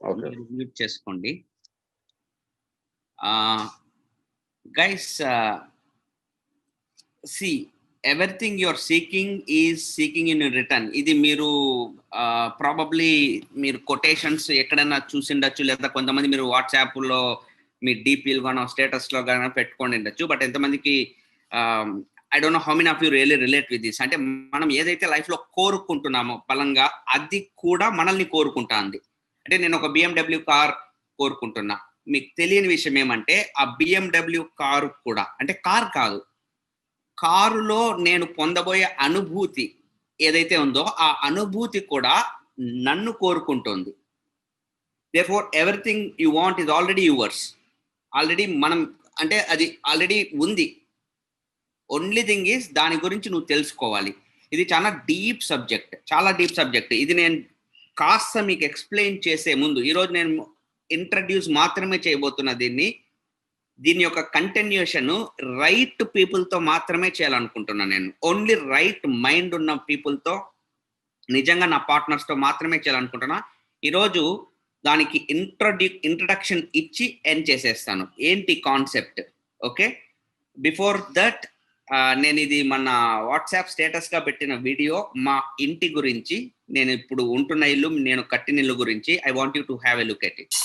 Okay. Mute చేసుకోండి. Guys, everything your seeking in return. ఇది మీరు ప్రాబబ్లీ మీరు కొటేషన్స్ ఎక్కడైనా చూసిండొచ్చు, లేదా కొంతమంది మీరు వాట్సాప్లో మీ డీపీలు గానో స్టేటస్లో గానో పెట్టుకొని ఉండొచ్చు. బట్ ఎంతమందికి I don't know how many of you really relate with this. అంటే మనం ఏదైతే లైఫ్లో కోరుకుంటున్నామో బలంగా, అది కూడా మనల్ని కోరుకుంటుంది. అంటే నేను ఒక BMW కార్ కోరుకుంటున్నా. మీకు తెలియని విషయం ఏమంటే ఆ BMW కారు కూడా, అంటే కార్ కాదు, కారులో నేను పొందబోయే అనుభూతి ఏదైతే ఉందో ఆ అనుభూతి కూడా నన్ను కోరుకుంటుంది. Therefore everything you want is already yours. Already మనం, అంటే అది ఆల్రెడీ ఉంది. ఓన్లీ థింగ్ ఈజ్ దాని గురించి నువ్వు తెలుసుకోవాలి. ఇది చాలా డీప్ సబ్జెక్ట్. ఇది నేను కాస్త మీకు ఎక్స్ప్లెయిన్ చేసే ముందు, ఈరోజు నేను ఇంట్రడ్యూస్ మాత్రమే చేయబోతున్నా దీని యొక్క కంటిన్యూషన్ రైట్ పీపుల్తో మాత్రమే చేయాలనుకుంటున్నాను. నేను ఓన్లీ రైట్ మైండ్ ఉన్న పీపుల్తో, నిజంగా నా పార్ట్నర్స్తో మాత్రమే చేయాలనుకుంటున్నా. ఈరోజు దానికి ఇంట్రడక్షన్ ఇచ్చి ఎండ్ చేసేస్తాను. ఏంటి కాన్సెప్ట్? ఓకే, బిఫోర్ దట్ నేను ఇది మన వాట్సాప్ స్టేటస్గా పెట్టిన వీడియో మా ఇంటి గురించి, నేను ఇప్పుడు ఉంటున్న ఇల్లు, నేను కట్టిన ఇల్లు గురించి. I want you to have a look at it.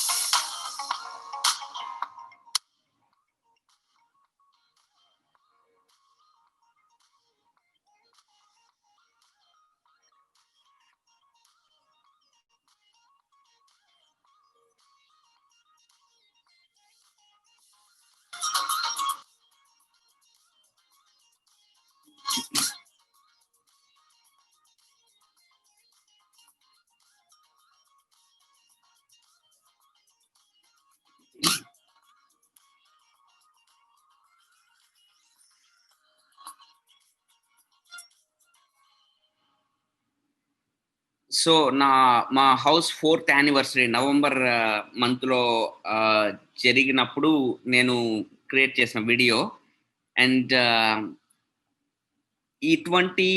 So మా హౌస్ 4th యానివర్సరీ నవంబర్ మంత్లో జరిగినప్పుడు నేను క్రియేట్ చేసిన వీడియో. అండ్ ఇటువంటి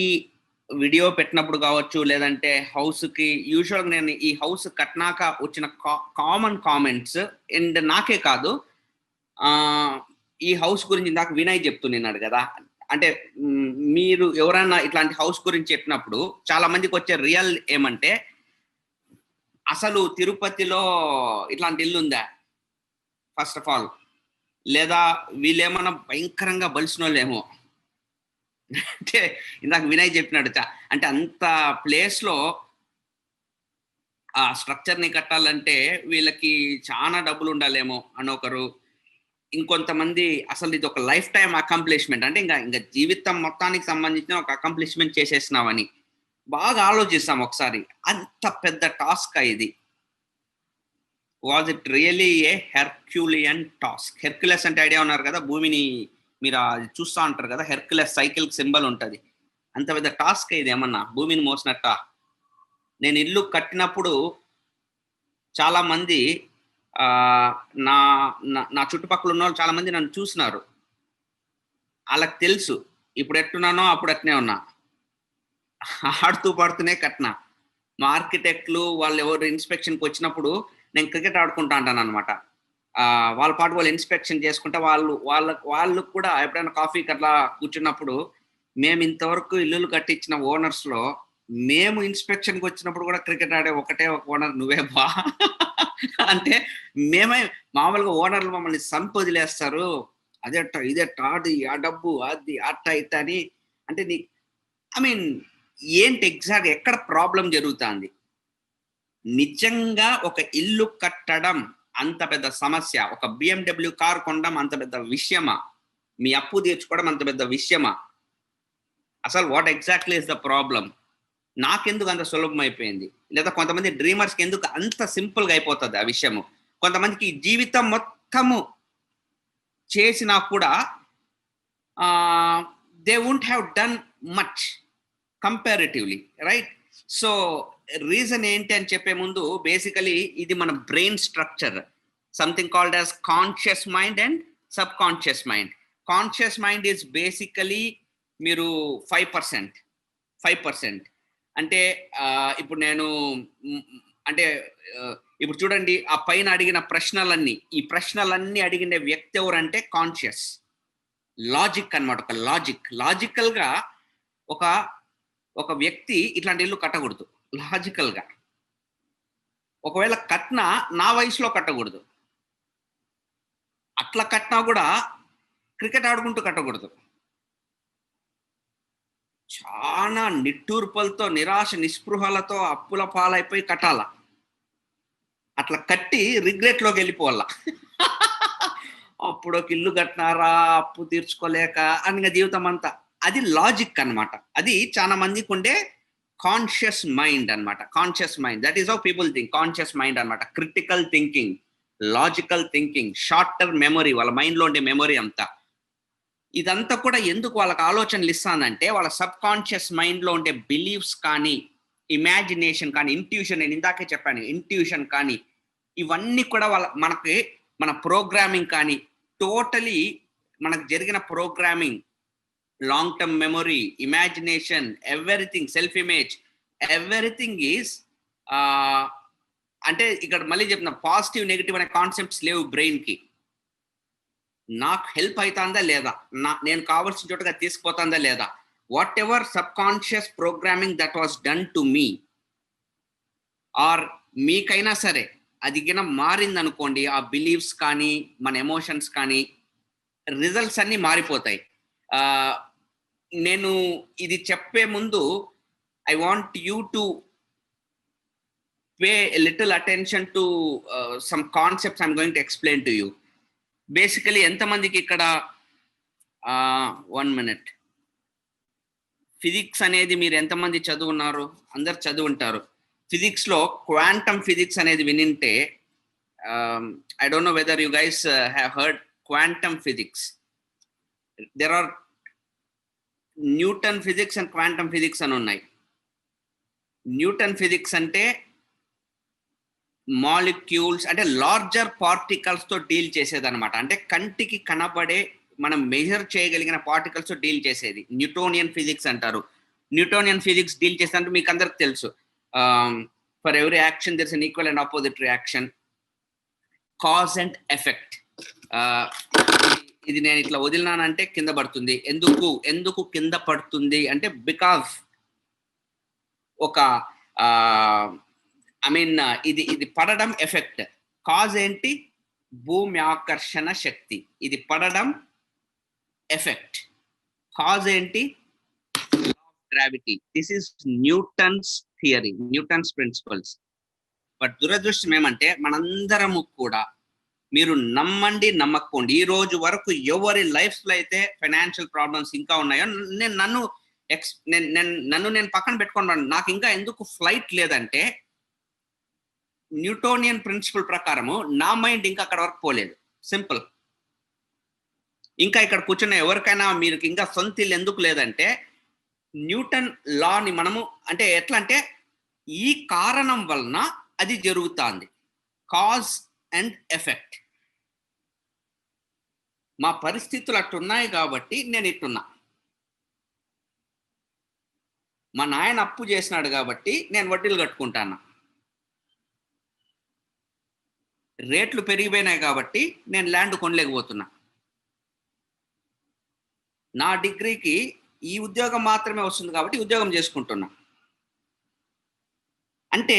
వీడియో పెట్టినప్పుడు కావచ్చు, లేదంటే హౌస్కి యూజువల్గా నేను ఈ హౌస్ కట్టినాక వచ్చిన కామన్ కామెంట్స్, అండ్ నాకే కాదు, ఈ హౌస్ గురించి ఇందాక వినయ్ చెప్తున్నాడు కదా, అంటే మీరు ఎవరైనా ఇట్లాంటి హౌస్ గురించి చెప్పినప్పుడు చాలా మందికి వచ్చే రియల్ ఏమంటే, అసలు తిరుపతిలో ఇట్లాంటి ఇల్లు ఉందా ఫస్ట్ ఆఫ్ ఆల్, లేదా వీళ్ళేమన్నా భయంకరంగా బలిసిన వాళ్ళేమో. అంటే ఇందాక వినయ్ చెప్పినాడు, అంటే అంత ప్లేస్లో ఆ స్ట్రక్చర్ని కట్టాలంటే వీళ్ళకి చాలా డబ్బులు ఉండాలేమో అని ఒకరు. ఇంకొంతమంది అసలు ఇది ఒక లైఫ్ టైం అకంప్లిష్మెంట్, అంటే ఇంకా జీవితం మొత్తానికి సంబంధించిన ఒక అకంప్లిష్మెంట్ చేసేసినామని బాగా ఆలోచిస్తాం ఒకసారి. అంత పెద్ద టాస్క్ ఇది. Was it really a Herculean task? Hercules అంటే ఐడియా ఉన్నారు కదా, భూమిని మీరు చూస్తూ ఉంటారు కదా, హెర్క్యులస్ సైకిల్ సింబల్ ఉంటుంది. అంత పెద్ద టాస్క్ ఇది, ఏమన్నా భూమిని మోసినట్ట. నేను ఇల్లు కట్టినప్పుడు చాలా మంది నా చుట్టుపక్కల ఉన్న వాళ్ళు చాలా మంది నన్ను చూసినారు. వాళ్ళకి తెలుసు ఇప్పుడు ఎట్టున్నానో అప్పుడు అట్నే ఉన్నా, ఆడుతూ పడుతూనే కట్టినా. మా ఆర్కిటెక్ట్లు వాళ్ళు ఎవరు ఇన్స్పెక్షన్కి వచ్చినప్పుడు నేను క్రికెట్ ఆడుకుంటా అంటాను అనమాట. వాళ్ళ పాటు వాళ్ళు ఇన్స్పెక్షన్ చేసుకుంటే వాళ్ళు కూడా ఎప్పుడైనా కాఫీకి అట్లా కూర్చున్నప్పుడు, మేము ఇంతవరకు ఇల్లులు కట్టించిన ఓనర్స్లో మేము ఇన్స్పెక్షన్కి వచ్చినప్పుడు కూడా క్రికెట్ ఆడే ఒకటే ఒక ఓనర్ నువ్వే బా. అంటే మేమే మామూలుగా ఓనర్లు మమ్మల్ని సంపొదిలేస్తారు, అదేట ఇదేట, అది ఆ డబ్బు అది అట్ట ఇట్ట అని. అంటే ఐ మీన్ ఏంటి ఎగ్జాక్ట్ ఎక్కడ ప్రాబ్లం జరుగుతుంది? నిజంగా ఒక ఇల్లు కట్టడం అంత పెద్ద సమస్య, ఒక BMW కార్ కొనడం అంత పెద్ద విషయమా? మీ అప్పు తీర్చుకోవడం అంత పెద్ద విషయమా? అసలు what exactly is the problem? నాకెందుకు అంత సులభం అయిపోయింది? లేదా కొంతమంది డ్రీమర్స్కి ఎందుకు అంత సింపుల్గా అయిపోతుంది ఆ విషయము? కొంతమందికి జీవితం మొత్తము చేసినా కూడా they won't have done much comparatively, right? So reason ఏంటి అని చెప్పే ముందు, బేసికలీ ఇది మన brain structure, something called as conscious mind and sub conscious mind. Conscious mind is basically మీరు 5%. అంటే ఇప్పుడు నేను అంటే ఇప్పుడు చూడండి, ఆ పైన అడిగిన ప్రశ్నలన్నీ, ఈ ప్రశ్నలన్నీ అడిగిన వ్యక్తి ఎవరంటే కాన్షియస్. లాజిక్ అన్నమాట. ఒక లాజికల్ గా ఒక ఒక వ్యక్తి ఇట్లాంటి ఇల్లు కట్టకూడదు. లాజికల్ గా ఒకవేళ కట్టినా నా వయసులో కట్టకూడదు. అట్లా కట్టినా కూడా క్రికెట్ ఆడుకుంటూ కట్టకూడదు. చాలా నిట్టూర్పులతో, నిరాశ నిస్పృహలతో అప్పుల పాలైపోయి కట్టాల. అట్లా కట్టి రిగ్రెట్ లోకి వెళ్ళిపోవాల. అప్పుడు ఒక ఇల్లు కట్టినారా అప్పు తీర్చుకోలేక అని జీవితం అంతా. అది లాజిక్ అన్నమాట. అది చాలా మందికి ఉండే కాన్షియస్ మైండ్ అన్నమాట. Conscious mind, that is how people think. Conscious mind అన్నమాట. Critical thinking, logical thinking, short term memory, వాళ్ళ మైండ్ లో ఉండే మెమరీ అంతా. ఇదంతా కూడా ఎందుకు వాళ్ళకి ఆలోచనలు ఇస్తానంటే, వాళ్ళ సబ్ కాన్షియస్ మైండ్ లో ఉండే బిలీఫ్స్ కానీ, ఇమాజినేషన్ కానీ, ఇంట్యూషన్, నేను ఇందాకే చెప్పాను, ఇంట్యూషన్ కానీ, ఇవన్నీ కూడా మనకి మన ప్రోగ్రామింగ్ కానీ, టోటలీ మనకు జరిగిన programming, long term memory, imagination, everything, self image, everything is అంటే ఇక్కడ మళ్ళీ చెప్తున్నా, పాజిటివ్ నెగిటివ్ అనే కాన్సెప్ట్స్ లేవు బ్రెయిన్ కి. నాకు హెల్ప్ అవుతుందా లేదా, నేను కావాల్సిన చోటుగా తీసుకుపోతుందా లేదా, whatever subconscious programming that was done to me or మీకైనా సరే, అది గిన మారింది అనుకోండి, ఆ బిలీఫ్స్ కానీ, మన ఎమోషన్స్ కానీ, రిజల్ట్స్ అన్ని మారిపోతాయి. నేను ఇది చెప్పే ముందు I want you to pay a little attention to some concepts I'm going to explain to you. Basically, ఎంతమందికి ఇక్కడ 1 minute, ఫిజిక్స్ అనేది మీరు ఎంతమంది చదువున్నారు? అందరు చదువుంటారు. ఫిజిక్స్ లో క్వాంటమ్ ఫిజిక్స్ అనేది వినింటే, I don't know whether you guys have heard quantum physics. There are Newton physics and quantum physics అని ఉన్నాయి. న్యూటన్ ఫిజిక్స్ అంటే మాలిక్యూల్స్, అంటే లార్జర్ పార్టికల్స్ తో డీల్ చేసేది అనమాట. అంటే కంటికి కనబడే, మనం మెజర్ చేయగలిగిన పార్టికల్స్ తో డీల్ చేసేది న్యూటోనియన్ ఫిజిక్స్ అంటారు. న్యూటోనియన్ ఫిజిక్స్ డీల్ చేసేదంటే మీకు అందరికి తెలుసు, for every action there is an equal and opposite reaction, cause and effect. ఇది నేను ఇట్లా వదిలినానంటే కింద పడుతుంది. ఎందుకు కింద పడుతుంది అంటే, బికాజ్ ఒక ఇది పడడం ఎఫెక్ట్. కాజ్ ఏంటి? భూమి ఆకర్షణ శక్తి. ఇది పడడం ఎఫెక్ట్. కాజ్ ఏంటి? Gravity. This is Newton's theory, Newton's principles. But దురదృష్టం ఏమంటే, మనందరము కూడా, మీరు నమ్మండి నమ్మకండి, ఈ రోజు వరకు ఎవరి లైఫ్ లో అయితే ఫైనాన్షియల్ ప్రాబ్లమ్స్ ఇంకా ఉన్నాయో, నన్ను పక్కన పెట్టుకున్నాను. నాకు ఇంకా ఎందుకు ఫ్లైట్ లేదంటే, న్యూటోనియన్ ప్రిన్సిపల్ ప్రకారము నా మైండ్ ఇంకా అక్కడ వరకు పోలేదు. సింపుల్. ఇంకా ఇక్కడ కూర్చున్న ఎవరికైనా మీరు ఇంకా సొంత ఇల్లు ఎందుకు లేదంటే, న్యూటన్ లాని మనము, అంటే ఎట్లా అంటే, ఈ కారణం వలన అది జరుగుతుంది. Cause and effect. మా పరిస్థితులు అట్టున్నాయి కాబట్టి నేను ఇట్టున్నా. మా నాయన అప్పు చేసినాడు కాబట్టి నేను వడ్డీలు కట్టుకుంటాను. రేట్లు పెరిగిపోయినాయి కాబట్టి నేను ల్యాండ్ కొనలేకపోతున్నా. నా డిగ్రీకి ఈ ఉద్యోగం మాత్రమే వస్తుంది కాబట్టి ఉద్యోగం చేసుకుంటున్నా. అంటే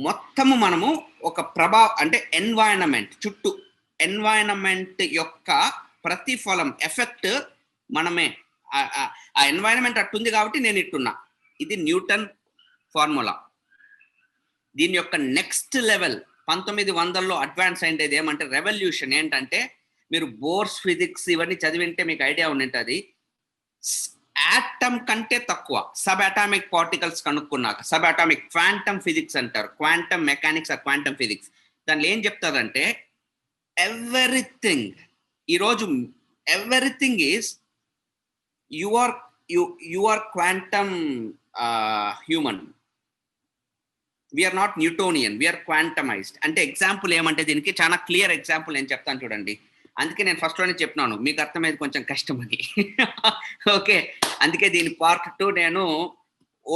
మొత్తము మనము ఒక అంటే ఎన్వైరన్మెంట్ చుట్టూ, ఎన్వైరన్మెంట్ యొక్క ప్రతిఫలం, ఎఫెక్ట్ మనమే. ఆ ఎన్వైరన్మెంట్ అట్టుంది కాబట్టి నేను ఇట్టున్నా. ఇది న్యూటన్ ఫార్ములా. దీని యొక్క నెక్స్ట్ లెవెల్ 1900లో అడ్వాన్స్ అయింది ఏమంటే, రెవల్యూషన్ ఏంటంటే, మీరు బోర్స్ ఫిజిక్స్ ఇవన్నీ చదివింటే మీకు ఐడియా ఉండింటది. యాటమ్ కంటే తక్కువ సబ్ అటామిక్ పార్టికల్స్ కనుక్కున్నాక, సబ్ అటామిక్ క్వాంటమ్ ఫిజిక్స్ అంటారు, quantum mechanics or quantum physics. దానిలో ఏం చెప్తారంటే, ఎవ్రీథింగ్, ఈరోజు everything is you are quantum human. We are not Newtonian, we are quantumized. అంటే ఎగ్జాంపుల్ ఏమంటే, దీనికి చాలా క్లియర్ ఎగ్జాంపుల్ నేను చెప్తాను చూడండి. అందుకే నేను ఫస్ట్ లోనే చెప్పినాను, మీకు అర్థమయ్యేది కొంచెం కష్టం అది. ఓకే, అందుకే దీని పార్ట్ 2 నేను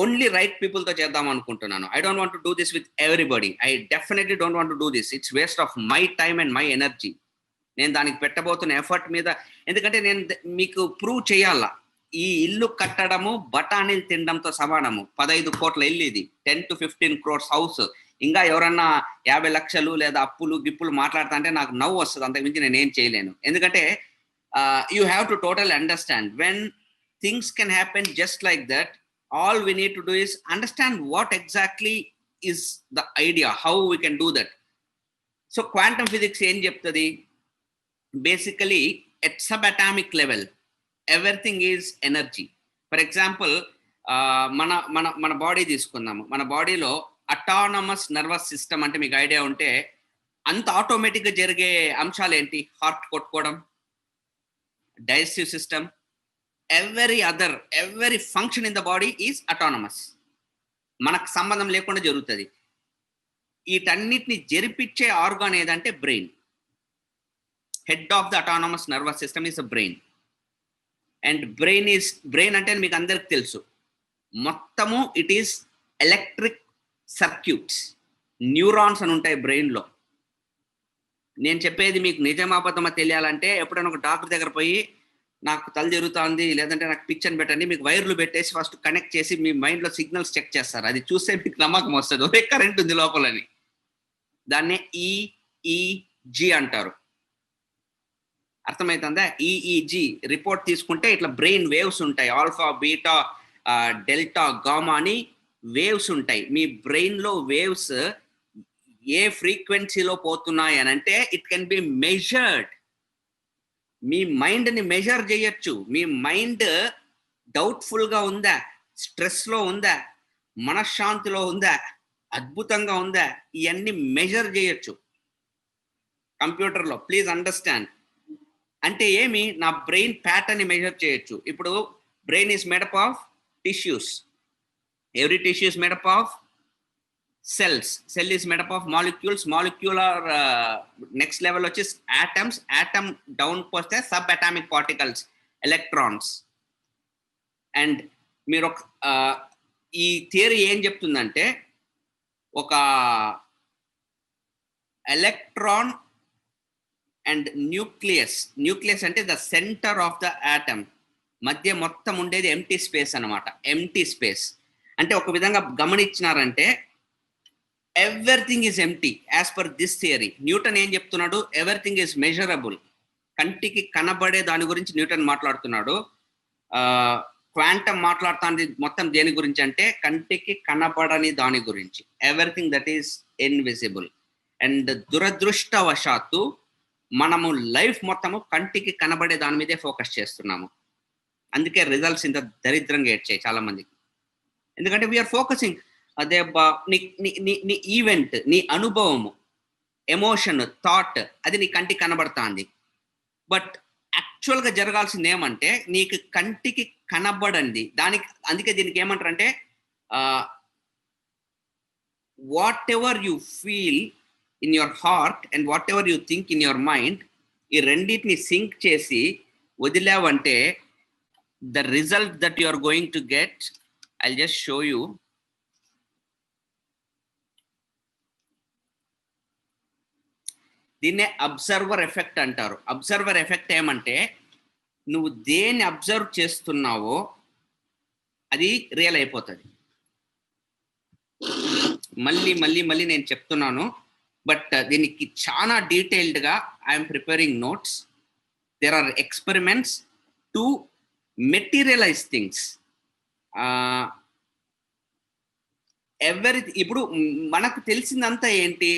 ఓన్లీ రైట్ పీపుల్తో చేద్దాం అనుకుంటున్నాను. I don't want to do this with everybody. I definitely don't want to do this. It's waste of my time and my energy. నేను దానికి పెట్టబోతున్న ఎఫర్ట్ మీద, ఎందుకంటే నేను మీకు ప్రూవ్ చేయాలా, ఈ ఇల్లు కట్టడము బఠానీలు తినడంతో సమానము. 15 కోట్ల ఇల్లు ఇది, 10 to 15 crores హౌస్. ఇంకా ఎవరన్నా 50 లక్షలు లేదా అప్పులు గిప్పులు మాట్లాడుతా అంటే నాకు నవ్వు వస్తుంది. అంతకుమించి నేను ఏం చేయలేను. ఎందుకంటే you have to total understand when things can happen just like that. all we need to do is understand what exactly is the idea, how we can do that. So quantum physics em cheptadi, basically at subatomic level everything is energy. For example, మన body తీసుకుందాము. మన బాడీలో autonomous nervous system అంటే మీకు idea ఉంటే అంత automatic గా జరిగే అంశాలు ఏంటి? హార్ట్ కొట్టుకోవడం, digestive system, every function in the body is autonomous. మనకు సంబంధం లేకుండా జరుగుతుంది. వీటన్నిటిని జరిపించే ఆర్గాన్ ఏదంటే brain. Head of the autonomous nervous system is a brain. And brain అంటే మీకు అందరికి తెలుసు, మొత్తము it is electric circuits, neurons అని ఉంటాయి బ్రెయిన్లో. నేను చెప్పేది మీకు నిజమాబద్ధమా తెలియాలంటే ఎప్పుడైనా ఒక డాక్టర్ దగ్గర పోయి నాకు తల తిరుగుతుంది లేదంటే నాకు పిక్చర్ పెట్టండి, మీకు వైర్లు పెట్టేసి ఫస్ట్ కనెక్ట్ చేసి మీ మైండ్లో సిగ్నల్స్ చెక్ చేస్తారు. అది చూస్తే మీకు నమ్మకం వస్తుంది, ఒరే కరెంట్ ఉంది లోపలని. దాన్నే ఈఈజీ అంటారు. అర్థమవుతుందా? ఈఈజీ రిపోర్ట్ తీసుకుంటే ఇట్లా బ్రెయిన్ వేవ్స్ ఉంటాయి. ఆల్ఫా, బీటా, డెల్టా, గామా అని వేవ్స్ ఉంటాయి. మీ బ్రెయిన్లో వేవ్స్ ఏ ఫ్రీక్వెన్సీలో పోతున్నాయి అని అంటే ఇట్ కెన్ బి మెజర్డ్. మీ మైండ్ని మెజర్ చేయొచ్చు. మీ మైండ్ డౌట్ఫుల్గా ఉందా, స్ట్రెస్లో ఉందా, మనశ్శాంతిలో ఉందా, అద్భుతంగా ఉందా, ఇవన్నీ మెజర్ చేయొచ్చు కంప్యూటర్లో. Please understand. అంటే ఏమి, నా బ్రెయిన్ ప్యాటర్న్ని మెజర్ చేయొచ్చు. ఇప్పుడు brain is made up of tissues. Every tissue is made up of cells. Cell is made up of molecules. Molecular next level which is atoms. Atom down poste subatomic particles, electrons. And మీరు ఈ theory ఏం చెప్తుందంటే, ఒక electron and nucleus అంటే the centre of the atom మధ్య మొత్తం ఉండేది empty space అనమాట. ఎంటీ స్పేస్ అంటే ఒక విధంగా గమనించినారంటే everything is empty as per this theory. Newton ఏం చెప్తున్నాడు? Everything is measurable. కంటికి కనబడే దాని గురించి న్యూటన్ మాట్లాడుతున్నాడు. క్వాంటమ్ మాట్లాడుతుంది మొత్తం దేని గురించి అంటే కంటికి కనబడని దాని గురించి. Everything that is invisible. And దురదృష్టవశాత్తు మనము లైఫ్ మొత్తము కంటికి కనబడే దాని మీదే ఫోకస్ చేస్తున్నాము. అందుకే రిజల్ట్స్ ఇంత దరిద్రంగా ఏడ్చాయి చాలా మందికి. ఎందుకంటే వీఆర్ ఫోకసింగ్ అదే నీ ఈవెంట్, నీ అనుభవము, ఎమోషన్, థాట్ అది నీ కంటికి కనబడుతుంది. బట్ యాక్చువల్గా జరగాల్సింది ఏమంటే నీకు కంటికి కనబడండి దానికి. అందుకే దీనికి ఏమంటారంటే whatever you feel in your heart and whatever you think in your mind, ఈ రెండింటిని సింక్ చేసి వదిలావంటే the result that you are going to get, I'll just show you. దీన్నే అబ్జర్వర్ ఎఫెక్ట్ అంటారు. అబ్జర్వర్ ఎఫెక్ట్ ఏమంటే నువ్వు దేన్ని observe చేస్తున్నావో అది రియల్ అయిపోతుంది. మళ్ళీ నేను చెప్తున్నాను, బట్ దీనికి చాలా డీటెయిల్డ్గా I'm preparing notes. There are experiments to materialize things. ఇప్పుడు మనకు తెలిసిందంతా ఏంటి?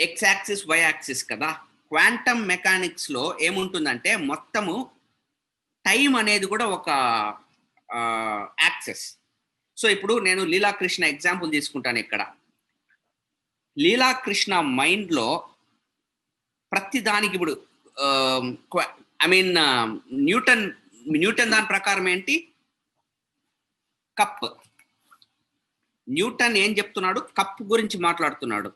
ఎక్స్ యాక్సిస్, వై యాక్సిస్ కదా. క్వాంటమ్ మెకానిక్స్లో ఏముంటుందంటే మొత్తము టైం అనేది కూడా ఒక యాక్సెస్. సో ఇప్పుడు నేను లీలాకృష్ణ ఎగ్జాంపుల్ తీసుకుంటాను. ఇక్కడ లీలాకృష్ణ మైండ్లో ప్రతి దానికి ఇప్పుడు న్యూటన్ దాని ప్రకారం ఏంటి? కప్. న్యూటన్ ఏం చెప్తున్నాడు? కప్ గురించి మాట్లాడుతున్నాడు.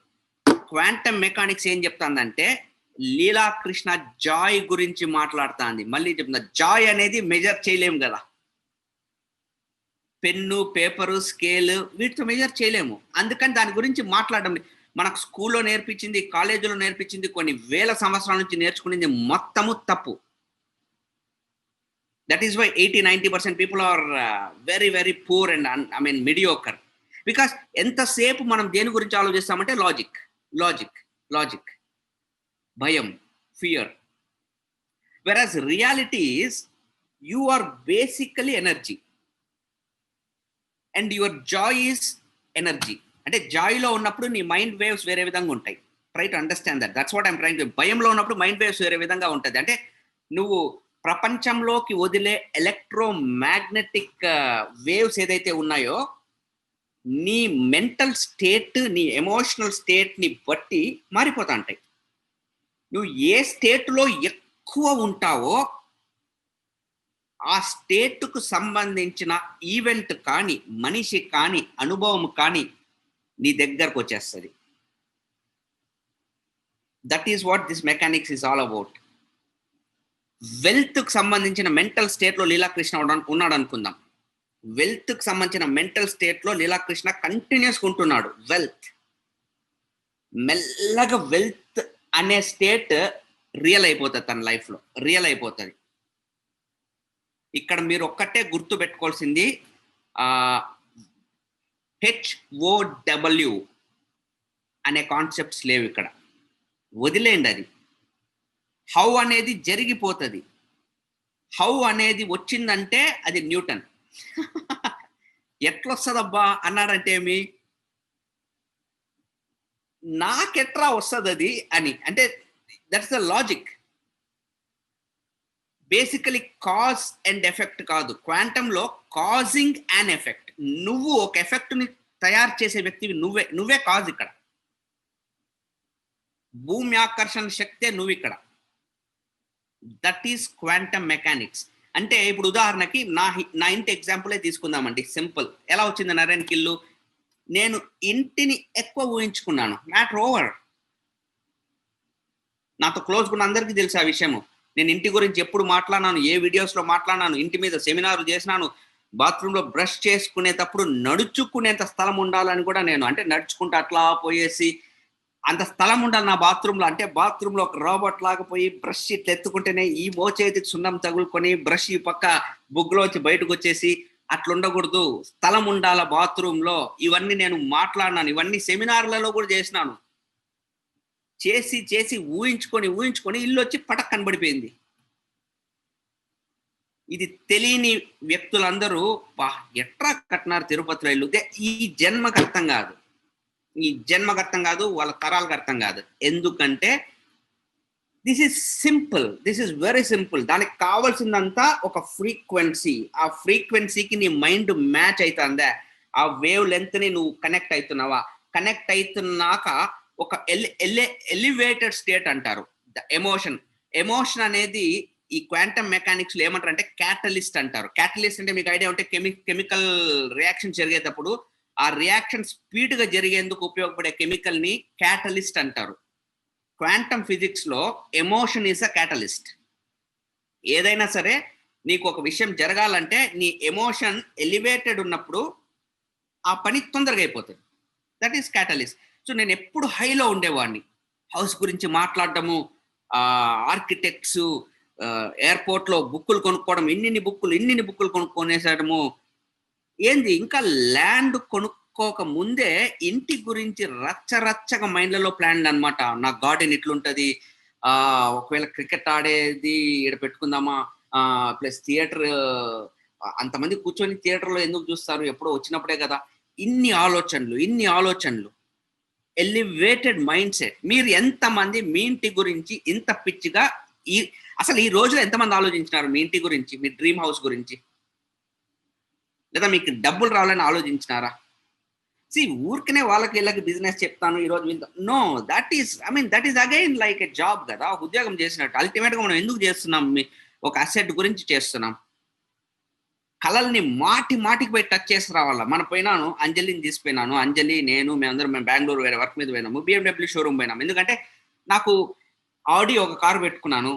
క్వాంటమ్ మెకానిక్స్ ఏం చెప్తాందంటే లీలాకృష్ణ జాయ్ గురించి మాట్లాడుతుంది. మళ్ళీ చెప్తున్నా, జాయ్ అనేది మెజర్ చేయలేము కదా. పెన్ను, పేపరు, స్కేల్ వీటితో మెజర్ చేయలేము. అందుకని దాని గురించి మాట్లాడడం మనకు స్కూల్లో నేర్పించింది, కాలేజీలో నేర్పించింది, కొన్ని వేల సంవత్సరాల నుంచి నేర్చుకునేది మొత్తము తప్పు. That is why 80-90% people are very very poor and I mean mediocre. Because ఎంతసేపు మనం దేని గురించి ఆలోచిస్తామంటే లాజిక్ లాజిక్ లాజిక్, భయం, fear. Whereas reality is you are basically energy and your joy is energy. అంటే జాయ్లో ఉన్నప్పుడు నీ మైండ్ వేవ్స్ వేరే విధంగా ఉంటాయి. Try to understand that. That's what I'm trying to. భయంలో ఉన్నప్పుడు మైండ్ వేవ్స్ వేరే విధంగా ఉంటుంది. అంటే నువ్వు ప్రపంచంలోకి వదిలే ఎలక్ట్రోమాగ్నెటిక్ వేవ్స్ ఏదైతే ఉన్నాయో నీ మెంటల్ స్టేట్, నీ ఎమోషనల్ స్టేట్ని బట్టి మారిపోతా ఉంటాయి. నువ్వు ఏ స్టేట్లో ఎక్కువ ఉంటావో ఆ స్టేట్కు సంబంధించిన ఈవెంట్ కానీ, మనిషి కానీ, అనుభవం కానీ నీ దగ్గరకు వచ్చేస్తుంది. That is what this mechanics is all about. వెల్త్కి సంబంధించిన మెంటల్ స్టేట్లో లీలాకృష్ణ ఉన్నాడు అనుకుందాం. వెల్త్కి సంబంధించిన మెంటల్ స్టేట్లో లీలాకృష్ణ కంటిన్యూస్గా ఉంటున్నాడు. మెల్లగా వెల్త్ అనే స్టేట్ రియల్ అయిపోతుంది, తన లైఫ్లో రియల్ అయిపోతుంది. ఇక్కడ మీరు ఒక్కటే గుర్తు పెట్టుకోవాల్సింది HOW అనే కాన్సెప్ట్స్ లేవు ఇక్కడ. వదిలేయండి అది. హౌ అనేది జరిగిపోతుంది. హౌ అనేది వచ్చిందంటే అది న్యూటన్. ఎట్లొస్తుందబ్బా అన్నాడంటే ఏమి, నాకెట్రా వస్తుంది అది అని. అంటే that's the logic. Basically cause and effect కాదు. క్వాంటంలో కాజింగ్ అండ్ ఎఫెక్ట్. నువ్వు ఒక ఎఫెక్ట్ని తయారు చేసే వ్యక్తివి నువ్వే కాజ్ ఇక్కడ. భూమి ఆకర్షణ శక్తే నువ్వు ఇక్కడ. That is quantum mechanics. అంటే ఇప్పుడు ఉదాహరణకి నా ఇంటి ఎగ్జాంపులే తీసుకుందామండి. సింపుల్. ఎలా వచ్చింది నారాయణకి ఇల్లు? నేను ఇంటిని ఎక్కువ ఊహించుకున్నాను. Matter over. నాతో క్లోజ్గా ఉన్న అందరికీ తెలుసు ఆ విషయము. నేను ఇంటి గురించి ఎప్పుడు మాట్లాడినాను, ఏ వీడియోస్లో మాట్లాడినాను, ఇంటి మీద సెమినార్ చేసినాను. బాత్రూంలో బ్రష్ చేసుకునేటప్పుడు నడుచుకునేంత స్థలం ఉండాలని కూడా నేను, అంటే నడుచుకుంటూ అట్లా పోయేసి అంత స్థలం ఉండాలి నా బాత్రూంలో. అంటే బాత్రూంలో ఒక రోబోట్ లాగా పోయి బ్రష్ ఇట్లా ఎత్తుకుంటేనే ఈ మోచేతికి సున్నం తగులుకొని బ్రష్ ఈ పక్క బుగ్గులో వచ్చి బయటకు వచ్చేసి అట్లా ఉండకూడదు, స్థలం ఉండాల బాత్రూంలో. ఇవన్నీ నేను మాట్లాడినాను. ఇవన్నీ సెమినార్లలో కూడా చేసినాను. చేసి ఊహించుకొని ఇల్లు వచ్చి పటక్ కనబడిపోయింది. ఇది తెలియని వ్యక్తులందరూ ఎట్లా కట్టినారు తిరుపతిలో ఇల్లు. ఈ జన్మకు అర్థం కాదు. వాళ్ళ తరాలకు అర్థం కాదు. ఎందుకంటే this is simple. This is very simple. దానికి కావాల్సిందంతా ఒక ఫ్రీక్వెన్సీ. ఆ ఫ్రీక్వెన్సీకి నీ మైండ్ మ్యాచ్ అవుతుందా? ఆ వేవ్ లెంత్ని నువ్వు కనెక్ట్ అవుతున్నావా? కనెక్ట్ అవుతున్నాక ఒక ఎలివేటెడ్ స్టేట్ అంటారు ఎమోషన్ అనేది. ఈ క్వాంటమ్ మెకానిక్స్ లో ఏమంటారు అంటే క్యాటలిస్ట్ అంటారు. క్యాటలిస్ట్ అంటే మీకు ఐడియా ఉంటే కెమికల్ రియాక్షన్ జరిగేటప్పుడు ఆ రియాక్షన్ స్పీడ్ గా జరిగేందుకు ఉపయోగపడే కెమికల్ ని క్యాటలిస్ట్ అంటారు. క్వాంటమ్ ఫిజిక్స్ లో ఎమోషన్ ఈజ్ అ క్యాటలిస్ట్. ఏదైనా సరే నీకు ఒక విషయం జరగాలంటే నీ ఎమోషన్ ఎలివేటెడ్ ఉన్నప్పుడు ఆ పని తొందరగా అయిపోతుంది. That is catalyst. సో నేను ఎప్పుడు హైలో ఉండేవాడిని. హౌస్ గురించి మాట్లాడటము, ఆర్కిటెక్ట్స్, ఎయిర్పోర్ట్లో బుక్కులు కొనుక్కోవడం, ఇన్ని బుక్కులు కొనుక్కొనేసడము. ఏంది ఇంకా ల్యాండ్ కొనుక్కోక ముందే ఇంటి గురించి రచ్చరచ్చగా మైండ్లలో ప్లాన్ అనమాట. నా గార్డెన్ ఇట్లుంటది, ఒకవేళ క్రికెట్ ఆడేది ఇక్కడ పెట్టుకుందామా, ప్లస్ థియేటర్, అంతమంది కూర్చొని థియేటర్లో ఎందుకు చూస్తారు, ఎప్పుడో వచ్చినప్పుడే కదా. ఇన్ని ఆలోచనలు, ఎలివేటెడ్ మైండ్ సెట్. మీరు ఎంతమంది మీ ఇంటి గురించి ఇంత పిచ్చిగా అసలు ఈ రోజులో ఎంతమంది ఆలోచించినారు మీ ఇంటి గురించి, మీ డ్రీమ్ హౌస్ గురించి? లేదా మీకు డబ్బులు రావాలని ఆలోచించినారా? ఊరికనే వాళ్ళకి వీళ్ళకి బిజినెస్ చెప్తాను ఈరోజు. No, that is again like a job కదా, ఉద్యోగం చేసినట్టు. అల్టిమేట్గా మనం ఎందుకు చేస్తున్నాం? ఒక అసెట్ గురించి చేస్తున్నాం. కళల్ని మాటికి పోయి టచ్ చేసి రావాలా. మనం పోయినాను, అంజలిని తీసిపోయినాను. అంజలి, మేము బెంగళూరు వేరే వర్క్ మీద పోయినాము. BMW షోరూమ్ పోయినాము. ఎందుకంటే నాకు ఆడి ఒక కారు పెట్టుకున్నాను.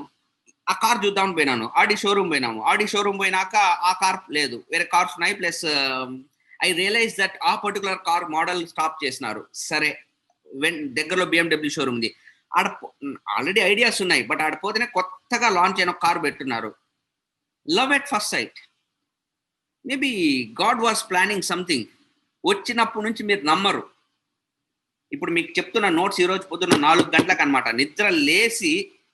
ఆ కార్ చూద్దామని పోయినాను, ఆడి షోరూమ్ పోయినాము, ఆడి షోరూమ్ పోయినాక ఆ కార్ లేదు, వేరే కార్స్ ఉన్నాయి. ప్లస్ ఐ రియలైజ్ దట్ ఆ పర్టికులర్ కార్ మోడల్ స్టాప్ చేసినారు. సరే, దగ్గరలో బిఎండబ్ల్యూ షోరూమ్ ఉంది, ఆడ ఆల్రెడీ ఐడియాస్ ఉన్నాయి, బట్ ఆడిపోతేనే కొత్తగా లాంచ్ అయిన కార్ పెట్టున్నారు. Love at first sight. Maybe God was planning something. వచ్చినప్పటి నుంచి మీరు నమ్మరు. ఇప్పుడు మీకు చెప్తున్న నోట్స్ ఈరోజు పొద్దున్న 4 గంటలకు అనమాట. నిద్ర లేసి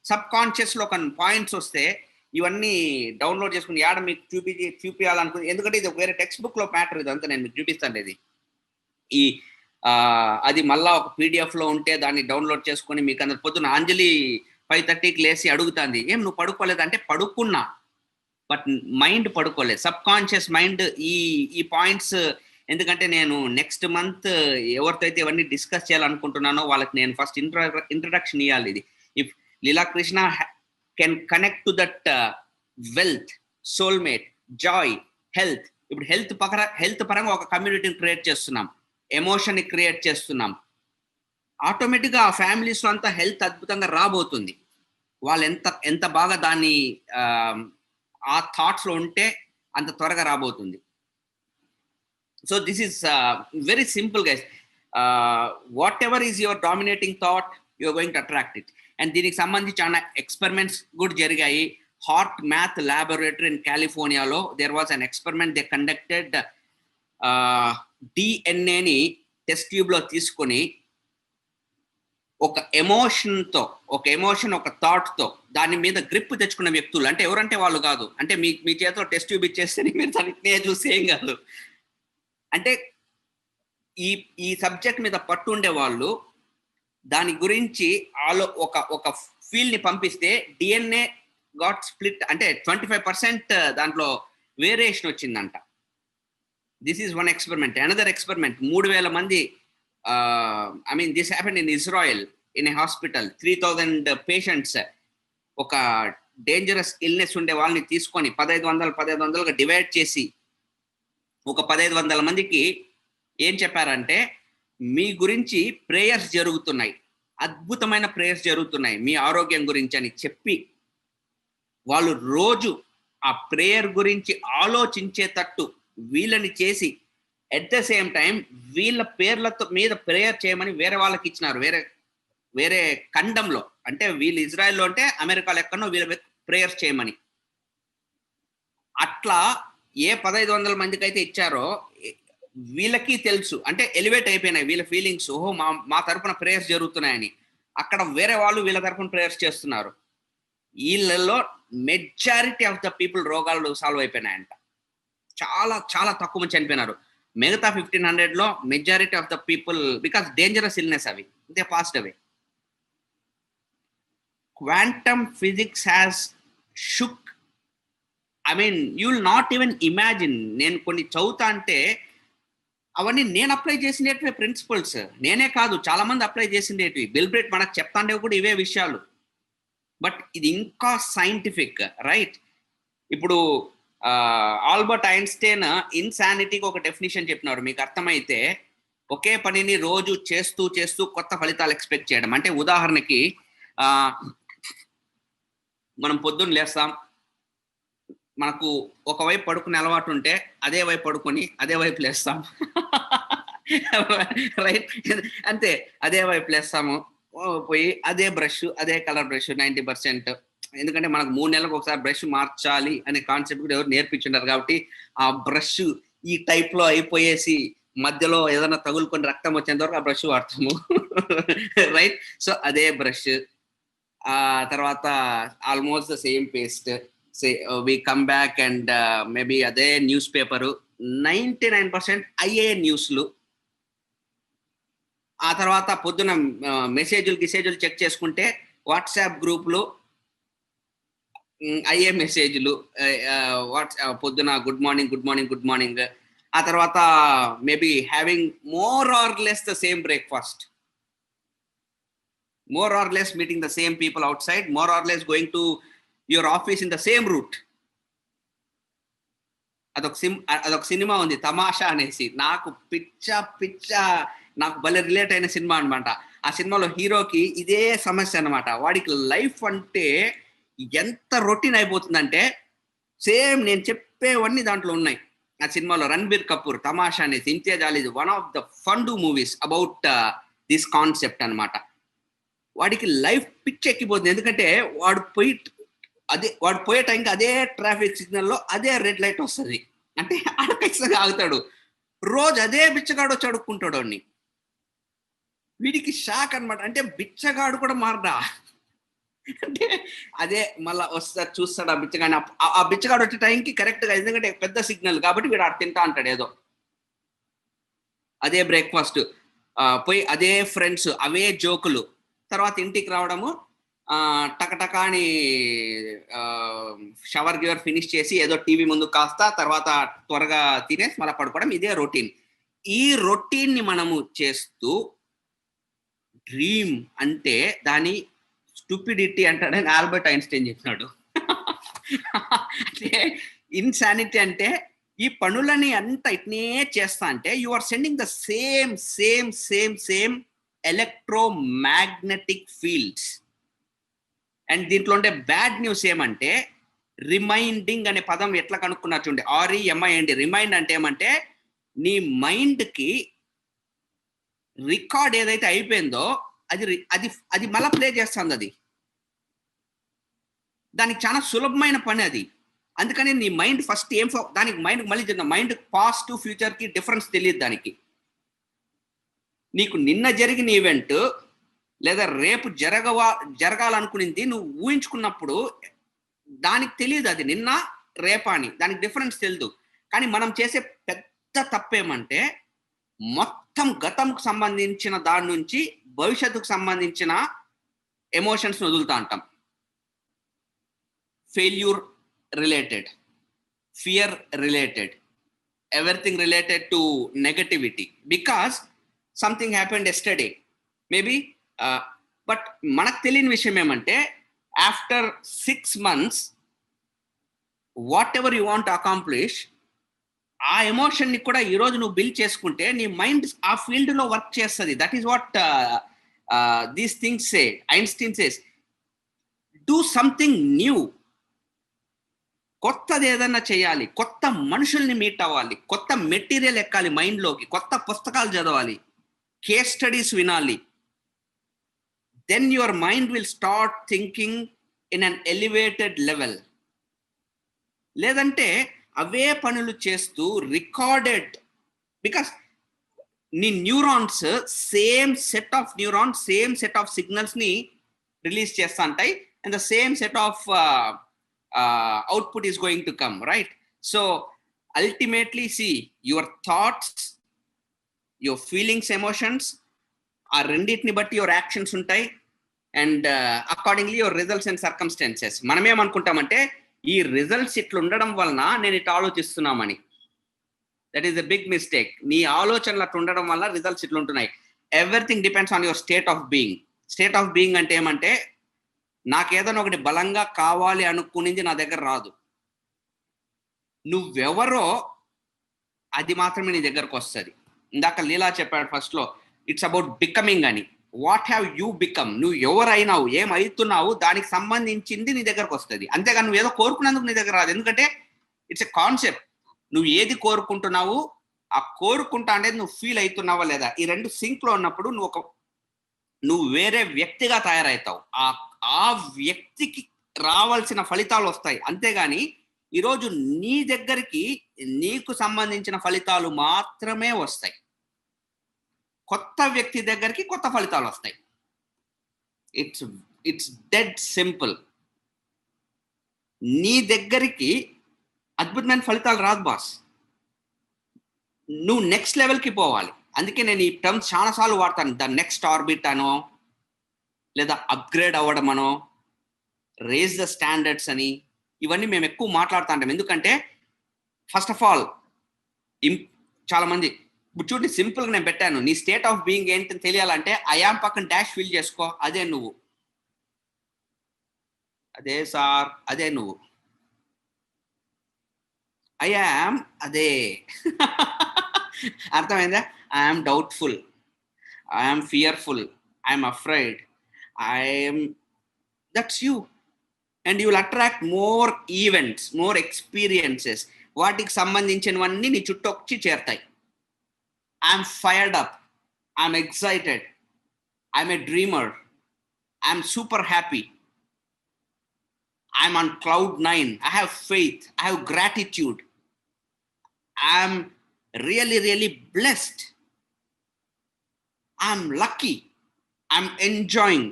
సబ్ కాన్షియస్లో ఒక పాయింట్స్ వస్తే ఇవన్నీ డౌన్లోడ్ చేసుకుని యాడ మీకు చూపించాలనుకుంది. ఎందుకంటే ఇది వేరే టెక్స్ట్ బుక్లో మ్యాటర్, ఇదంతా నేను మీకు చూపిస్తాను. ఇది ఈ అది మళ్ళా ఒక పీడిఎఫ్లో ఉంటే దాన్ని డౌన్లోడ్ చేసుకొని మీకు అందరు పొద్దున్న అంజలి 5:30కి లేసి అడుగుతుంది, ఏం నువ్వు పడుకోలేదు అంటే, పడుకున్నా బట్ మైండ్ పడుకోలేదు. సబ్ కాన్షియస్ మైండ్ ఈ పాయింట్స్. ఎందుకంటే నేను నెక్స్ట్ మంత్ ఎవరితో అయితే ఇవన్నీ డిస్కస్ చేయాలనుకుంటున్నానో వాళ్ళకి నేను ఫస్ట్ ఇంట్రడక్షన్ ఇవ్వాలి. ఇది if Leelakrishna can connect to that wealth, soulmate, Joy, health. ఇప్పుడు హెల్త్ పరంగా ఒక కమ్యూనిటీని క్రియేట్ చేస్తున్నాం, ఎమోషన్ క్రియేట్ చేస్తున్నాం. ఆటోమేటిక్గా ఆ ఫ్యామిలీస్లో అంతా హెల్త్ అద్భుతంగా రాబోతుంది. వాళ్ళు ఎంత బాగా దాన్ని ఆ థాట్స్లో ఉంటే అంత త్వరగా రాబోతుంది. So this is very simple guys. Whatever is your dominating thought, you're going to attract it. And దీనికి సంబంధించి చాలా ఎక్స్పెరిమెంట్స్ కూడా జరిగాయి. హార్ట్ మ్యాథ్ ల్యాబొరేటరీ ఇన్ కాలిఫోర్నియాలో there was an experiment. They conducted డిఎన్ఏని టెస్ట్ ట్యూబ్లో తీసుకొని ఒక ఎమోషన్, ఒక థాట్తో దాని మీద గ్రిప్ తెచ్చుకున్న వ్యక్తులు, అంటే ఎవరంటే వాళ్ళు కాదు, అంటే మీ చేతిలో టెస్ట్ ట్యూబ్ ఇచ్చేస్తే మీరు దాన్ని చూసి ఏం కాదు, అంటే ఈ సబ్జెక్ట్ మీద పట్టు ఉండే వాళ్ళు దాని గురించి ఒక ఫీల్డ్ని పంపిస్తే డిఎన్ఏ గాట్ స్ప్లిట్, అంటే 25% దాంట్లో వేరియేషన్ వచ్చిందంట. This is one experiment. Another experiment, 3,000 మంది, this happened in Israel in a hospital. 3,000 patients, ఒక డేంజరస్ ఇల్నెస్ ఉండే వాళ్ళని తీసుకొని 1,500గా డివైడ్ చేసి ఒక 1,500 మందికి ఏం చెప్పారంటే, మీ గురించి ప్రేయర్స్ జరుగుతున్నాయి, అద్భుతమైన ప్రేయర్స్ జరుగుతున్నాయి మీ ఆరోగ్యం గురించి అని చెప్పి వాళ్ళు రోజు ఆ ప్రేయర్ గురించి ఆలోచించేటట్టు వీళ్ళని చేసి, ఎట్ ద సేమ్ టైం వీళ్ళ పేర్లతో మీద ప్రేయర్ చేయమని వేరే వాళ్ళకి ఇచ్చినారు, వేరే ఖండంలో. అంటే వీళ్ళు ఇజ్రాయెల్లో అంటే అమెరికాలో ఎక్కడో వీళ్ళ ప్రేయర్స్ చేయమని. అట్లా ఏ 1,500 మందికి అయితే ఇచ్చారో వీళ్ళకి తెలుసు, అంటే ఎలివేట్ అయిపోయినాయి వీళ్ళ ఫీలింగ్స్. ఓహో, మా తరపున ప్రేయర్స్ జరుగుతున్నాయని. అక్కడ వేరే వాళ్ళు వీళ్ళ తరపున ప్రేయర్స్ చేస్తున్నారు. వీళ్ళల్లో మెజారిటీ ఆఫ్ ద పీపుల్ రోగాలు సాల్వ్ అయిపోయినాయంట. చాలా చాలా తక్కువ మంది చనిపోయినారు. మిగతా 1,500లో majority of the people, because dangerous illness అవి, they passed away. Quantum physics has shook. You will not even imagine. నేను కొన్ని చదువుతా అంటే అవన్నీ నేను అప్లై చేసినవి ప్రిన్సిపల్స్. నేనే కాదు, చాలా మంది అప్లై చేసిండేటివి. బిల్ బ్రేట్ మనకు చెప్తాండేవి కూడా ఇవే విషయాలు. బట్ ఇది ఇంకా సైంటిఫిక్, రైట్? ఇప్పుడు ఆల్బర్ట్ ఐన్స్టైన్ ఇన్సానిటీకి ఒక డెఫినేషన్ చెప్పినారు. మీకు అర్థమైతే, ఒకే పనిని రోజు చేస్తూ చేస్తూ కొత్త ఫలితాలు ఎక్స్పెక్ట్ చేయడం. అంటే ఉదాహరణకి మనం పొద్దున్న లేస్తాం, మనకు ఒకవైపు పడుకునే అలవాటు ఉంటే అదే వైపు పడుకొని అదే వైపు లేస్తాం, రైట్? అంతే, అదే వైపు లేస్తాము, పోయి అదే బ్రష్, అదే కలర్ బ్రష్ 90%. ఎందుకంటే మనకు 3 నెలలకు ఒకసారి బ్రష్ మార్చాలి అనే కాన్సెప్ట్ కూడా ఎవరు నేర్పించుంటారు. కాబట్టి ఆ బ్రష్ ఈ టైప్లో అయిపోయేసి మధ్యలో ఏదైనా తగులుకొని రక్తం వచ్చేంత వరకు ఆ బ్రష్ వాడతాము, రైట్? సో అదే బ్రష్. ఆ తర్వాత almost the same paste. We come back and maybe అదే న్యూస్ పేపరు, 99% అయ్యే న్యూస్లు. ఆ తర్వాత పొద్దున మెసేజ్లు చెక్ చేసుకుంటే వాట్సాప్ గ్రూప్లు అయ్యే మెసేజ్లు, పొద్దున గుడ్ మార్నింగ్. ఆ తర్వాత maybe having more or less the same breakfast, more or less meeting the same people outside, more or less going to your office in the same route. అదొక cinema ఉంది తమాషా అనేసి, నాకు పిచ్చ నాకు భలే రిలేట్ అయిన సినిమా అనమాట. ఆ సినిమాలో హీరోకి ఇదే సమస్య అనమాట. వాడికి లైఫ్ అంటే ఎంత రొటీన్ అయిపోతుందంటే సేమ్ నేను చెప్పేవన్నీ దాంట్లో ఉన్నాయి. ఆ సినిమాలో రణబీర్ కపూర్ తమాషా అనేసి, Imtiaz Ali, one of the fund movies about this concept అనమాట. వాడికి లైఫ్ పిచ్ ఎక్కిపోతుంది. ఎందుకంటే వాడు పోయే టైంకి అదే ట్రాఫిక్ సిగ్నల్లో అదే రెడ్ లైట్ వస్తుంది. అంటే ఆడ ఖచ్చితంగా ఆగుతాడు. రోజు అదే బిచ్చగాడు వచ్చి అడుక్కుంటాడు వాడిని. వీడికి షాక్ అనమాట. అంటే బిచ్చగాడు కూడా మారడా? అంటే అదే మళ్ళా వస్తాడు, చూస్తాడు ఆ బిచ్చగాడిని. ఆ బిచ్చగాడు వచ్చే టైంకి కరెక్ట్గా, ఎందుకంటే పెద్ద సిగ్నల్ కాబట్టి వీడు ఆడ తింటా అంటాడు ఏదో. అదే బ్రేక్ఫాస్ట్, పోయి అదే ఫ్రెండ్స్, అవే జోకులు. తర్వాత ఇంటికి రావడము, టకటకా అని షవర్ గివర్ ఫినిష్ చేసి ఏదో టీవీ ముందు కాస్తా, తర్వాత త్వరగా తినేసి మళ్ళీ పడుకోవడం. ఇదే రొటీన్. ఈ రొటీన్ని మనము చేస్తూ డ్రీమ్ అంటే దాని స్టూపిడిటీ అంటాడని ఆల్బర్ట్ ఐన్స్టైన్ చెప్పినాడు. అంటే ఇన్సానిటీ అంటే ఈ పనులని అంత ఇట్నే చేస్తా అంటే you are sending the same same same same electromagnetic fields. And దీంట్లో ఉండే బ్యాడ్ న్యూస్ ఏమంటే, రిమైండింగ్ అనే పదం ఎట్లా కనుక్కున్నారు చూడండి, REMIND. రిమైండ్ అంటే ఏమంటే నీ మైండ్కి రికార్డ్ ఏదైతే అయిపోయిందో అది అది అది మళ్ళీ ప్లే చేస్తుంది. అది దానికి చాలా సులభమైన పని అది. అందుకని నీ మైండ్ ఫస్ట్ దానికి మైండ్ మళ్ళీ చెప్తాం, మైండ్ పాస్ట్ ఫ్యూచర్కి డిఫరెన్స్ తెలియదు దానికి. నీకు నిన్న జరిగిన ఈవెంట్ లేదా రేపు జరగాలనుకునింది నువ్వు ఊహించుకున్నప్పుడు దానికి తెలియదు అది నిన్న రేపా అని, దానికి డిఫరెన్స్ తెలియదు. కానీ మనం చేసే పెద్ద తప్పేమంటే మొత్తం గతంకు సంబంధించిన దాని నుంచి భవిష్యత్తుకు సంబంధించిన ఎమోషన్స్ వదులుతా అంటాం. Failure related, fear related, everything related to negativity because something happened yesterday maybe, but మనకు తెలియని విషయం ఏమంటే after 6 months what ever you want accomplish, ఆ ఎమోషన్ని కూడా ఈరోజు నువ్వు బిల్డ్ చేసుకుంటే నీ మైండ్ ఆ ఫీల్డ్లో వర్క్ చేస్తుంది. That is what these things say. Einstein says do something new. కొత్తది ఏదన్నా చేయాలి, కొత్త మనుషుల్ని మీట్ అవ్వాలి, కొత్త మెటీరియల్ ఎక్కాలి మైండ్లోకి, కొత్త పుస్తకాలు చదవాలి, కేస్ స్టడీస్ వినాలి. Then your mind will start thinking in an elevated level. లేదంటే అవే పనులు చేస్తూ రికార్డెడ్, బికాస్ నీ neurons same set of neurons same set of సిగ్నల్స్ని రిలీజ్ చేస్తా ఉంటాయి. And the same set of output is going to come, right? So ultimately see, your thoughts, your feelings, emotions are రెండిటిని బట్టి your actions ఉంటాయి, and accordingly your results and circumstances. మనం ఏమనుకుంటామంటే ఈ results ఇట్లా ఉండడం వలన నేను ఇట్లా ఆలోచిస్తున్నామని. That is a big mistake. నీ ఆలోచనలు అట్లా ఉండడం వల్ల రిజల్ట్స్ ఇట్లా ఉంటున్నాయి. Everything depends on your state of being. State of being అంటే ఏమంటే నాకేదైనా ఒకటి బలంగా కావాలి అనుకునింది నా దగ్గర రాదు. నువ్వెవరో అది మాత్రమే నీ దగ్గరకు వస్తుంది. ఇందాక లీలా చెప్పాడు ఫస్ట్లో, ఇట్స్ అబౌట్ బికమింగ్ అని. వాట్ హ్యావ్ యూ బికమ్, నువ్వు ఎవరైనావు, ఏమవుతున్నావు, దానికి సంబంధించింది నీ దగ్గరకు వస్తుంది. అంతేగాని నువ్వు ఏదో కోరుకున్నందుకు నీ దగ్గర రాదు. ఎందుకంటే ఇట్స్ ఎ కాన్సెప్ట్. నువ్వు ఏది కోరుకుంటున్నావు, ఆ కోరుకుంటా అనేది నువ్వు ఫీల్ అవుతున్నావా లేదా, ఈ రెండు సింక్లో ఉన్నప్పుడు నువ్వు వేరే వ్యక్తిగా తయారవుతావు. ఆ వ్యక్తికి రావాల్సిన ఫలితాలు వస్తాయి. అంతేగాని ఈరోజు నీ దగ్గరికి నీకు సంబంధించిన ఫలితాలు మాత్రమే వస్తాయి. కొత్త వ్యక్తి దగ్గరికి కొత్త ఫలితాలు వస్తాయి. It's dead simple. నీ దగ్గరికి అద్భుతమైన ఫలితాలు రాదు బాస్. నువ్వు నెక్స్ట్ లెవెల్కి పోవాలి. అందుకే నేను ఈ టర్మ్స్ చాలాసార్లు వాడతాను. ద నెక్స్ట్ ఆర్బిట్ అనో, లేదా అప్గ్రేడ్ అవ్వడం అనో, రేజ్ ద స్టాండర్డ్స్ అని, ఇవన్నీ మేము ఎక్కువ మాట్లాడుతూ ఉంటాం. ఎందుకంటే ఫస్ట్ ఆఫ్ ఆల్ చాలా మంది ఇప్పుడు చూడండి, సింపుల్గా నేను పెట్టాను, నీ స్టేట్ ఆఫ్ బీయింగ్ ఏంటని తెలియాలంటే ఐఆమ్ పక్కన డాష్ ఫిల్ చేసుకో, అదే నువ్వు, అదే సార్, అదే నువ్వు. ఐఆమ్ అదే. అర్థమైందా? I am doubtful, I am fearful, I'm afraid, I'm, that's you. And you will attract more events, more experiences. వాటికి సంబంధించినవన్నీ నీ చుట్టూ వచ్చి చేరతాయి. I'm fired up, I'm excited, I'm a dreamer, I'm super happy, I'm on cloud 9. I have faith. I have gratitude. I'm really, really blessed. I'm lucky. I'm enjoying.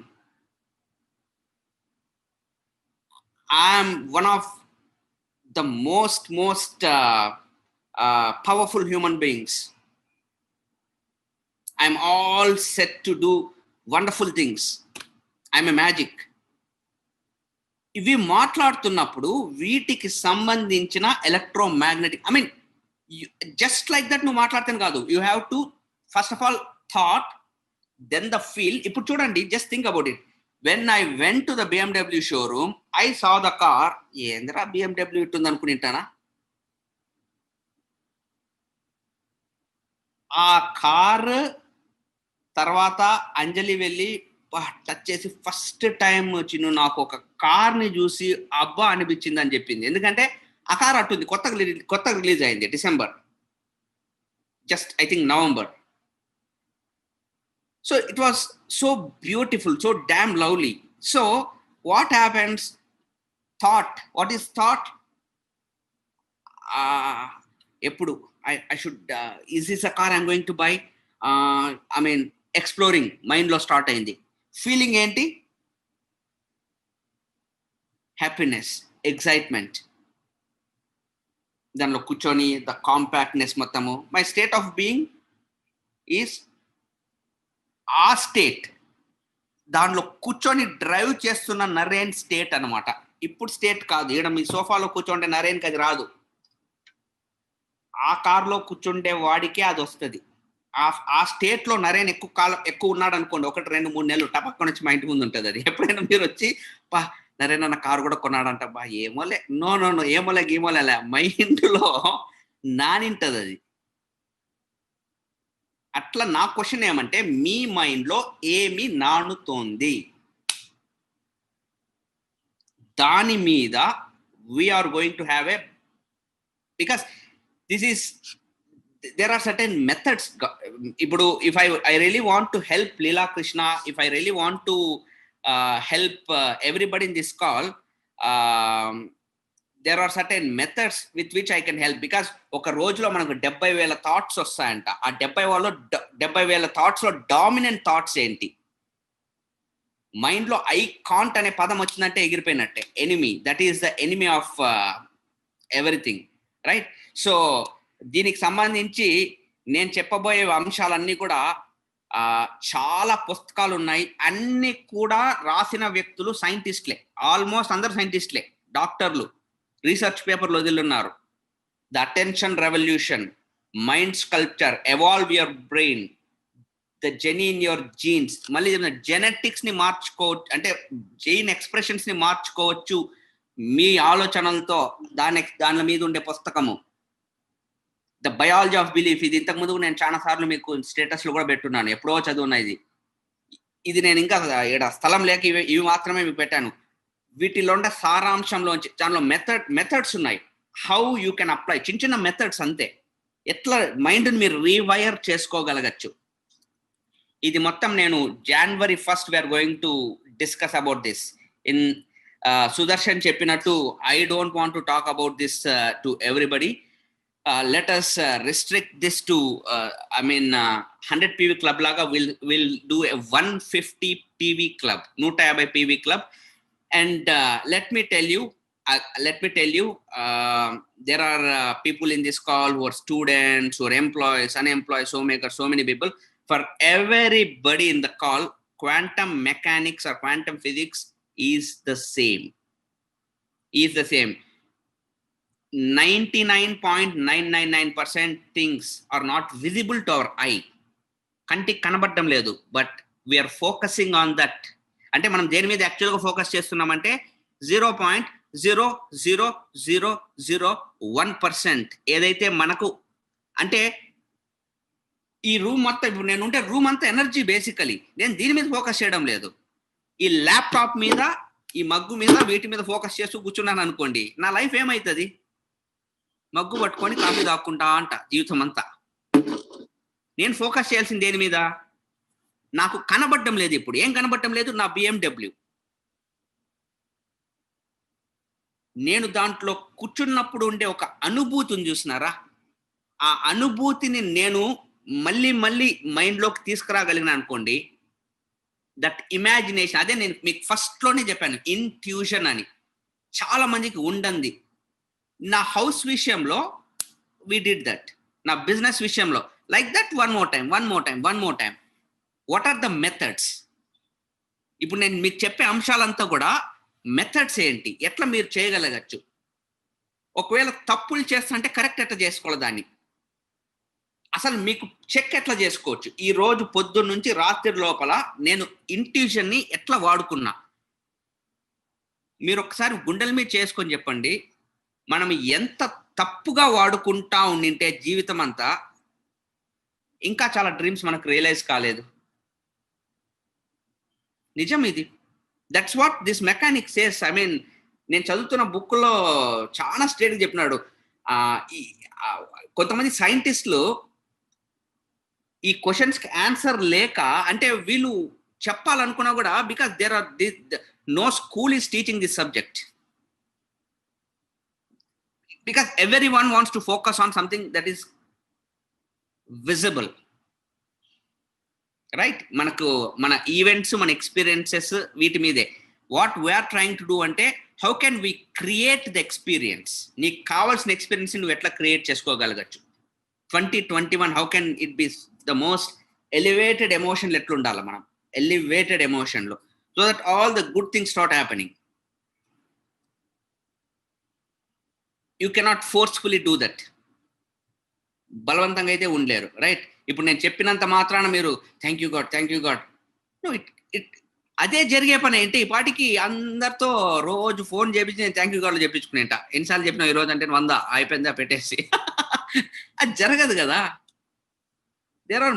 I'm one of the most powerful human beings. I'm all set to do wonderful things. I'm a magic. ఇవి మాట్లాడుతున్నప్పుడు వీటికి సంబంధించిన electromagnetic, I mean just like that నువ్వు మాట్లాడితే కాదు, you have to first of all thought, then the feel. ఇప్పుడు చూడండి, just think about it. When I went to the BMW showroom, I saw the car. ఏందిరా BMW ఇట్టుంది అనుకునింటానా? ఆ car తర్వాత అంజలి వెళ్ళి టచ్ చేసి ఫస్ట్ టైం చిన్ను నాకు ఒక కార్ని చూసి అబ్బా అనిపించింది అని చెప్పింది. ఎందుకంటే ఆ కార్ అట్టుంది, కొత్తగా రిలీజ్ అయింది December, just I think November. So it was so beautiful, so damn lovely. So what happens? Thought. What is thought? ఎప్పుడు I should, is this a car I'm going to buy? I mean exploring మైండ్లో start అయింది. Feeling ఏంటి? Happiness, excitement. దానిలో కూర్చొని the compactness మొత్తము, my state of being is ఆ state. దానిలో కూర్చొని డ్రైవ్ చేస్తున్న నరేన్ స్టేట్ అనమాట. ఇప్పుడు స్టేట్ కాదు, ఇక్కడ మీ సోఫాలో కూర్చోంటే నరేన్కి అది రాదు. ఆ కార్లో కూర్చుండే వాడికే అది వస్తుంది. ఆ స్టేట్ లో నరేన్ ఎక్కువ ఉన్నాడు అనుకోండి, 1-2-3 నెలలు టపక్కన వచ్చి మా ఇంటి ముందు ఉంటుంది అది. ఎప్పుడైనా మీరు వచ్చి నరేన్ అన్న కారు కూడా కొన్నాడంట, ఏమోలే, నో ఏమోలే గీమోలే, మైండ్ లో నానింటది అది. అట్లా నా క్వశ్చన్ ఏమంటే, మీ మైండ్ లో ఏమి నానుతోంది? దాని మీద we're going to have a, because this is, there are certain methods. Ipudu if I really want to help Leela Krishna, if I really want to help everybody in this call, there are certain methods with which I can help. Because oka rojulo manaku 70,000 thoughts vastayanta. Aa 70,000 thoughts lo dominant thoughts enti? Mind lo I can't ane padam vachindante egiripoyinatte. Enemy, that is the enemy of everything, right? So దీనికి సంబంధించి నేను చెప్పబోయే అంశాలన్నీ కూడా చాలా పుస్తకాలు ఉన్నాయి. అన్ని కూడా రాసిన వ్యక్తులు సైంటిస్ట్లే, ఆల్మోస్ట్ అందరు సైంటిస్ట్లే, డాక్టర్లు, రీసెర్చ్ పేపర్లు వదిలిన్నారు. The attention revolution, mind sculpture, evolve your brain, the genie in your genes. మళ్ళీ జెనెటిక్స్ ని మార్చుకోవచ్చు, అంటే జీన్ ఎక్స్ప్రెషన్స్ ని మార్చుకోవచ్చు మీ ఆలోచనలతో. దాని మీద ఉండే పుస్తకము ద బయాలజీ ఆఫ్ బిలీఫ్. ఇది ఇంతకు ముందు నేను చాలా సార్లు మీకు స్టేటస్ లో కూడా పెట్టున్నాను, ఎప్పుడో చదువున్నా ఇది నేను ఇంకా ఇక్కడ స్థలం లేక ఇవి మాత్రమే మీకు పెట్టాను. వీటిలో ఉండే సారాంశంలోంచి దానిలో మెథడ్స్ ఉన్నాయి, హౌ యూ కెన్ అప్లై. చిన్న మెథడ్స్ అంతే, ఎట్లా మైండ్ని మీరు రీవైర్ చేసుకోగలగచ్చు. ఇది మొత్తం నేను January 1st we are going to discuss about this. ఇన్ సుదర్శన్ చెప్పినట్టు, I don't want to talk about this to everybody. Let us restrict this to 100 PV club laga. We'll do a 150 PV club, 150 PV club. And let me tell you, there are people in this call who are students, who are employees, unemployed, so many people. For everybody in the call, quantum mechanics or quantum physics is the same. 99.999% things are not visible to our eye. కంటికి కనబడడం లేదు, but we're focusing on that. అంటే మనం దేని మీద యాక్చువల్గా focus చేస్తున్నామంటే 0.00001% ఏదైతే మనకు, అంటే ఈ రూమ్ మొత్తం, ఇప్పుడు నేను ఉంటే రూమ్ అంతా ఎనర్జీ. బేసికలీ నేను దీని మీద ఫోకస్ చేయడం లేదు, ఈ ల్యాప్టాప్ మీద ఈ మగ్గు మీద వీటి మీద ఫోకస్ చేస్తూ కూర్చున్నాను అనుకోండి, నా లైఫ్ ఏమవుతుంది? మగ్గు పట్టుకొని కాఫీ తాక్కుంటా అంట జీవితం అంతా. నేను ఫోకస్ చేయాల్సింది దేని మీద? నాకు కనబడడం లేదు. ఇప్పుడు ఏం కనబడడం లేదు? నా BMW. నేను దాంట్లో కూర్చున్నప్పుడు ఉండే ఒక అనుభూతిని చూసినారా? ఆ అనుభూతిని నేను మళ్ళీ మళ్ళీ మైండ్లోకి తీసుకురాగలిగిన అనుకోండి, దట్ ఇమాజినేషన్, అదే నేను మీకు ఫస్ట్లోనే చెప్పాను, ఇంట్యూషన్ అని. చాలా మందికి ఉండంది. నా హౌస్ విషయంలో వి డిడ్ దట్. నా బిజినెస్ విషయంలో like that. One more time. What are the methods? ఇప్పుడు నేను మీకు చెప్పే అంశాలంతా కూడా మెథడ్స్ ఏంటి, ఎట్లా మీరు చేయగలగచ్చు. ఒకవేళ తప్పులు చేస్తుంటే కరెక్ట్ ఎట్లా చేసుకోవాలి దాన్ని, అసలు మీకు చెక్ ఎట్లా చేసుకోవచ్చు. ఈ రోజు పొద్దున్న నుంచి రాత్రి లోపల నేను ఇంట్యూషన్ని ఎట్లా వాడుకున్నా, మీరు ఒకసారి గుండెల మీద చేసుకొని చెప్పండి. మనం ఎంత తప్పుగా వాడుకుంటా ఉండింటే జీవితం అంతా, ఇంకా చాలా డ్రీమ్స్ మనకు రియలైజ్ కాలేదు. నిజం ఇది. That's what this mechanic says. I mean, నేను చదువుతున్న బుక్లో చాలా స్ట్రేట్గా చెప్పినాడు. కొంతమంది సైంటిస్టులు ఈ క్వశ్చన్స్కి ఆన్సర్ లేక, అంటే వీళ్ళు చెప్పాలనుకున్నా కూడా, because there are no school is teaching this subject, because every one wants to focus on something that is visible, right? మనకు మన ఈవెంట్స్, మన ఎక్స్పీరియన్సెస్ వీటి మీదే. What we are trying to do అంటే, how can we create the experience? నీకు కావాల్సిన experience నువ్వు ఎట్లా క్రియేట్ చేసుకోగలగచ్చు. 2021 how can it be the most elevated emotion? ఎట్లా ఉండాలి మనం ఎలివేటెడ్ ఎమోషన్లో, so that all the good things start happening. You cannot forcefully do that. బలవంతంగా అయితే ఉండలేరు, రైట్? ఇప్పుడు నేను చెప్పినంత మాత్రాన మీరు థ్యాంక్ యూ గాడ్ అదే జరిగే పని ఏంటి? ఈ పాటికి అందరితో రోజు ఫోన్ చేపించి నేను థ్యాంక్ యూ గాడ్లో చెప్పించుకునేంట. ఎన్నిసార్లు చెప్పినా ఈ రోజు అంటే 100 అయిపోయిందా పెట్టేసి. అది జరగదు కదా. there are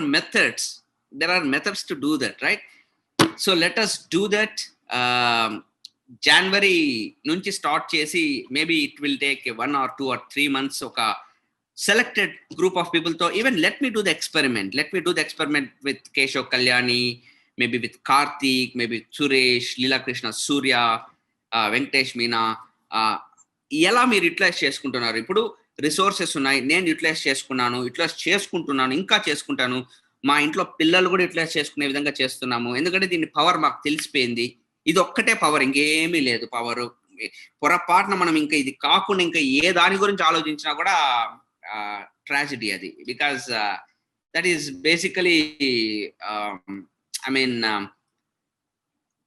methods to do that, right? So let us do that. January నుంచి స్టార్ట్ చేసి, maybe it will take 1 or 2 or 3 months, ఒక selected group of people తో, even let me do the experiment with Keshav Kalyani, maybe with Karthik, maybe with Suresh, Leela Krishna, Surya, Venkatesh Meena. ఎలా మీరు utilise చేసుకుంటున్నారు? ఇప్పుడు resources ఉన్నాయి, నేను utilise చేసుకుంటున్నాను, ఇంకా చేసుకుంటాను. మా ఇంట్లో పిల్లలు కూడా యూటిలైజ్ చేసుకునే విధంగా చేస్తున్నాము. ఎందుకంటే దీని పవర్ మాకు తెలిసిపోయింది. ఇది ఒక్కటే పవర్, ఇంకేమీ లేదు పవర్. పొరపాటున మనం ఇంకా ఇది కాకుండా ఇంకా ఏ దాని గురించి ఆలోచించినా కూడా ట్రాజడీ అది. Because that is basically I mean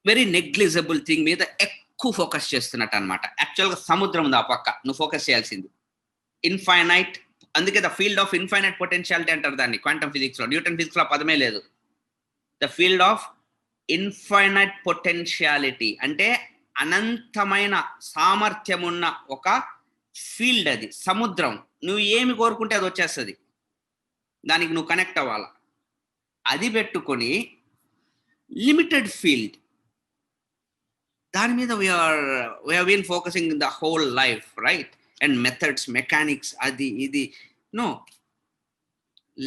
very negligible thing మీద ఎక్కువ ఫోకస్ చేస్తున్నట్టు అనమాట. యాక్చువల్గా సముద్రం ఉంది ఆ పక్క, నువ్వు ఫోకస్ చేయాల్సింది ఇన్ఫైనైట్. అందుకే the field of infinite potentiality అంటారు దాన్ని క్వాంటమ్ ఫిజిక్స్లో. న్యూటన్ ఫిజిక్స్లో పదమే లేదు. The field of infinite potentiality అంటే అనంతమైన సామర్థ్యం ఉన్న ఒక ఫీల్డ్, అది సముద్రం. నువ్వు ఏమి కోరుకుంటే అది వచ్చేస్తుంది, దానికి నువ్వు కనెక్ట్ అవ్వాలా. అది పెట్టుకొని లిమిటెడ్ ఫీల్డ్, దాని మీద we have been focusing the whole life, right? And methods, mechanics, adi idi. No,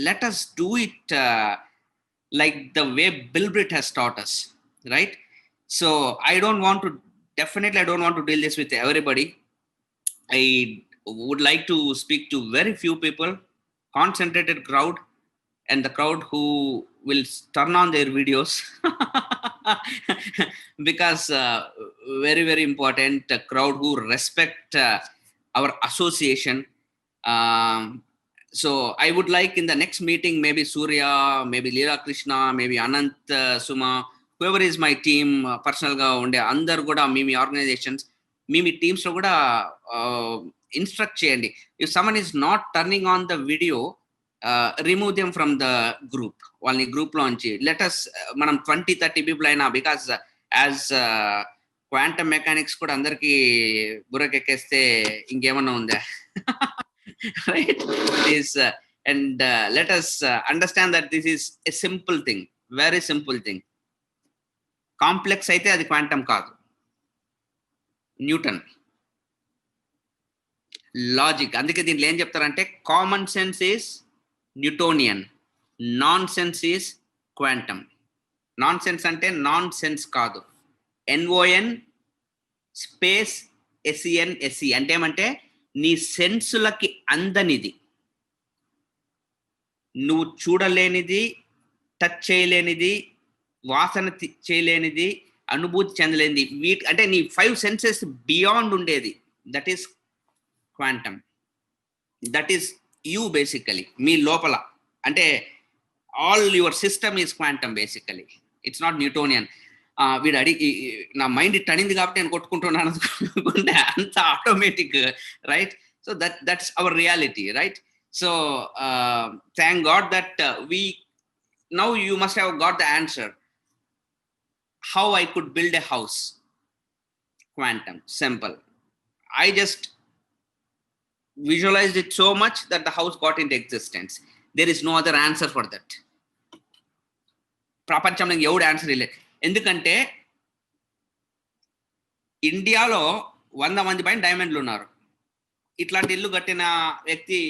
let us do it like the way Bill Britt has taught us, right? So I don't want to deal this with everybody. I would like to speak to very few people, concentrated crowd, and the crowd who will turn on their videos. Because very, very important, a crowd who respect our association. So I would like in the next meeting, maybe Surya, maybe Leela Krishna, maybe Anant, Suma, whoever is my team, personal ga unde andaru kuda mimi organizations, mimi teams lo kuda instruct cheyandi. If someone is not turning on the video, remove them from the group. వాళ్ళని group లో ఉంచి let's మనం 20-30 people అయినా, because as quantum mechanics కూడా అందరికి బుర్రకెక్కేస్తే ఇంకేమన్నా ఉందా, right? And let's understand that this is a simple thing, very simple thing. Complex అయితే అది క్వాంటమ్ కాదు. న్యూటన్. లాజిక్. అందుకే దీంట్లో ఏం చెప్తారంటే common sense is Newtonian, nonsense is quantum. Nonsense అంటే నాన్ సెన్స్ కాదు, ఎన్ఓఎన్ స్పేస్ ఎస్ఈఎన్ఎస్ఈ అంటే ఏమంటే నీ సెన్సులకి అందనిది, నువ్వు చూడలేనిది, టచ్ చేయలేనిది, వాసన చేయలేనిది, అనుభూతి చెందలేనిది, వీటి అంటే నీ 5 సెన్సెస్ బియాండ్ ఉండేది, that is quantum. That is you basically, మీ లోపల అంటే all your system is quantum basically. It's not Newtonian. వీడు అడిగి నా మైండ్ ఇట్ అనింది కాబట్టి నేను కొట్టుకుంటున్నాను అనుకుంటే అంత automatic, right? So that's our reality, right? So thank God that we now you must have got the answer how I could build a house. Quantum, simple. I just visualized it so much that the house got into existence. There is no other answer for that. ప్రపంచంలో ఎవడు answer ఇల్లే. ఎందుకంటే ఇండియాలో 100 మంది పైన డైమండ్లు ఉన్నారు. ఇట్లాంటి ఇల్లు కట్టిన వ్యక్తి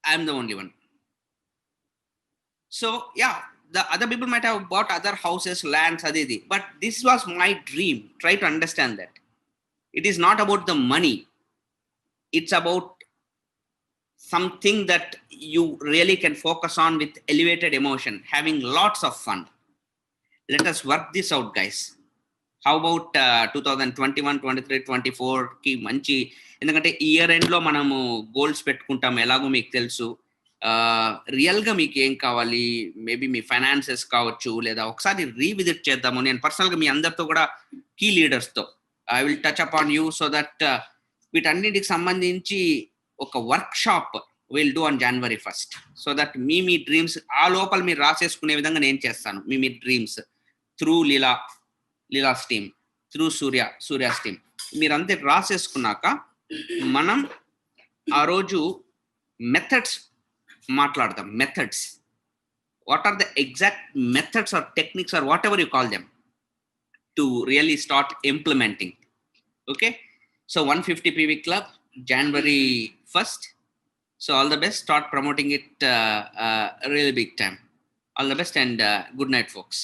I'm the only one. So yeah, the other people might have bought other houses, lands, adidi, but this was my dream. Try to understand that it is not about the money, it's about something that you really can focus on with elevated emotion, having lots of fun. Let us work this out, guys. How about 2021, 23, 24 కి మంచి, ఎందుకంటే year end లో మనము goals పెట్టుకుంటాం, ఎలాగో మీకు తెలుసు. రియల్గా మీకు ఏం కావాలి, మేబీ మీ ఫైనాన్సెస్ కావచ్చు, లేదా ఒకసారి రీవిజిట్ చేద్దాము. నేను పర్సనల్గా మీ అందరితో కూడా కీ లీడర్స్తో I will touch up on you so that వీటన్నిటికి సంబంధించి ఒక workshop will do on January 1st. So that మీ డ్రీమ్స్ ఆ లోపల మీరు రాసేసుకునే విధంగా నేను చేస్తాను. మీ dreams through Leela's team, through Surya's team మీరంతా రాసేసుకున్నాక మనం ఆ రోజు మెథడ్స్ మాట్లాడదాం. Methods, what are the exact methods or techniques or whatever you call them to really start implementing. Okay, so 150 PV Club, January 1st. So all the best. Start promoting it really big time. All the best and good night, folks.